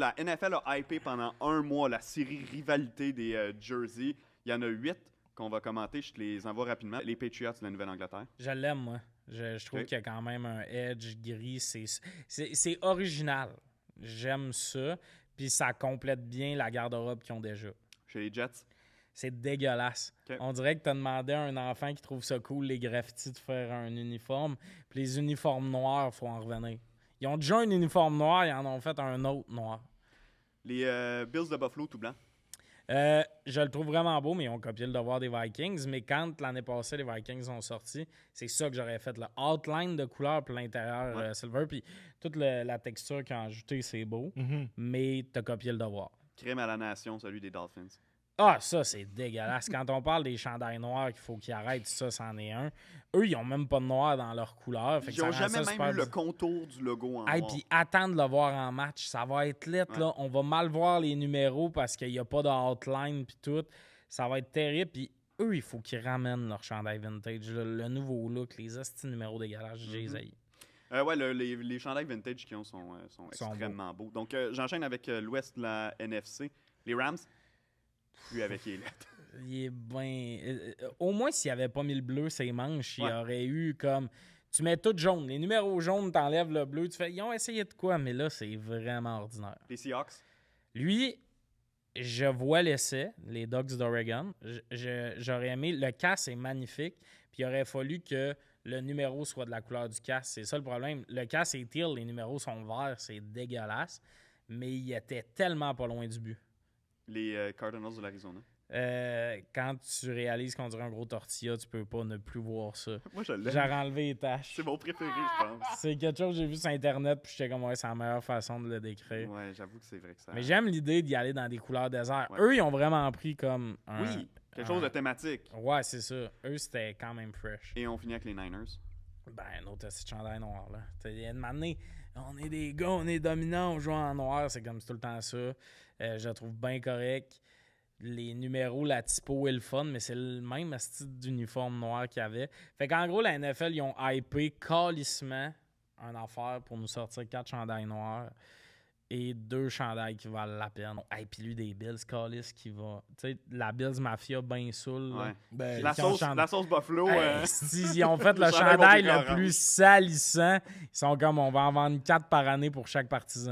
La NFL a hypé pendant un mois la série rivalité des jerseys. Il y en a 8 qu'on va commenter. Je te les envoie rapidement. Les Patriots de la Nouvelle-Angleterre. Je l'aime, moi. Je trouve Ok. qu'il y a quand même un edge gris. C'est original. J'aime ça. Puis ça complète bien la garde-robe qu'ils ont déjà. Chez les Jets. C'est dégueulasse. Ok. On dirait que tu as demandé à un enfant qui trouve ça cool, les graffitis, de faire un uniforme. Puis les uniformes noirs, il faut en revenir. Ils ont déjà un uniforme noir, ils en ont fait un autre noir. Les Bills de Buffalo tout blanc. Je le trouve vraiment beau, mais ils ont copié le devoir des Vikings. Mais quand l'année passée, les Vikings ont sorti, c'est ça que j'aurais fait. Le outline de couleur pour l'intérieur silver. Puis toute la texture qu'ils ont ajoutée, c'est beau. Mais tu as copié le devoir. Crème à la nation, celui des Dolphins. Ah, ça, c'est dégueulasse. Quand on parle des chandails noirs qu'il faut qu'ils arrêtent, ça, c'en est un. Eux, ils n'ont même pas de noir dans leur couleur. Fait que Ils n'ont ça rend jamais ça même super eu le contour du logo en Hey, noir. puis attendre de le voir en match, ça va être lit, là. On va mal voir les numéros parce qu'il n'y a pas de outline puis tout. Ça va être terrible. Puis eux, il faut qu'ils ramènent leur chandail vintage, là, le nouveau look, les hosties numéros dégueulasses, j'ai les haïs. Les chandails vintage qu'ils ont sont extrêmement beaux. Donc, j'enchaîne avec l'ouest de la NFC. Les Rams, lui avec les lettres. Il est bien... au moins, s'il n'avait pas mis le bleu, ses manches, il y aurait eu comme... Tu mets tout jaune. Les numéros jaunes, t'enlèves le bleu. Tu fais, ils ont essayé de quoi? Mais là, c'est vraiment ordinaire. Les Seahawks. Lui, je vois l'essai, les Ducks d'Oregon. J'aurais aimé... Le casque est magnifique. Puis il aurait fallu que le numéro soit de la couleur du casque. C'est ça le problème. Le casque est teal, les numéros sont verts. C'est dégueulasse. Mais il était tellement pas loin du but. Les Cardinals de l'Arizona. Quand tu réalises qu'on dirait un gros tortilla, tu peux pas ne plus voir ça. Moi, je l'aime. J'ai enlevé les taches. C'est mon préféré, je pense. C'est quelque chose que j'ai vu sur Internet, puis j'étais comme, ouais, c'est la meilleure façon de le décrire. Ouais, j'avoue que c'est vrai que ça... Mais j'aime l'idée d'y aller dans des couleurs désert. Ouais. Eux, ils ont vraiment pris comme un... Oui, quelque chose de thématique. Ouais, c'est ça. Eux, c'était quand même fresh. Et on finit avec les Niners. Ben, un autre petit chandail noir, là. Il y a une manée, on est des gars, on est dominants, on joue en noir, c'est comme tout le temps ça. Je le trouve bien correct. Les numéros, la typo et le fun, mais c'est le même style d'uniforme noir qu'il y avait. Fait qu'en gros, la NFL, ils ont hypé calissement une affaire pour nous sortir 4 chandails noirs et 2 chandails qui valent la peine. Et puis lui, des Bills, calice qui va... Tu sais, la Bills Mafia bien saoul. Ouais. Ben, La sauce Buffalo. Hey, ils ont fait le Le chandail chandail va le plus salissant. Ils sont comme, on va en vendre 4 par année pour chaque partisan.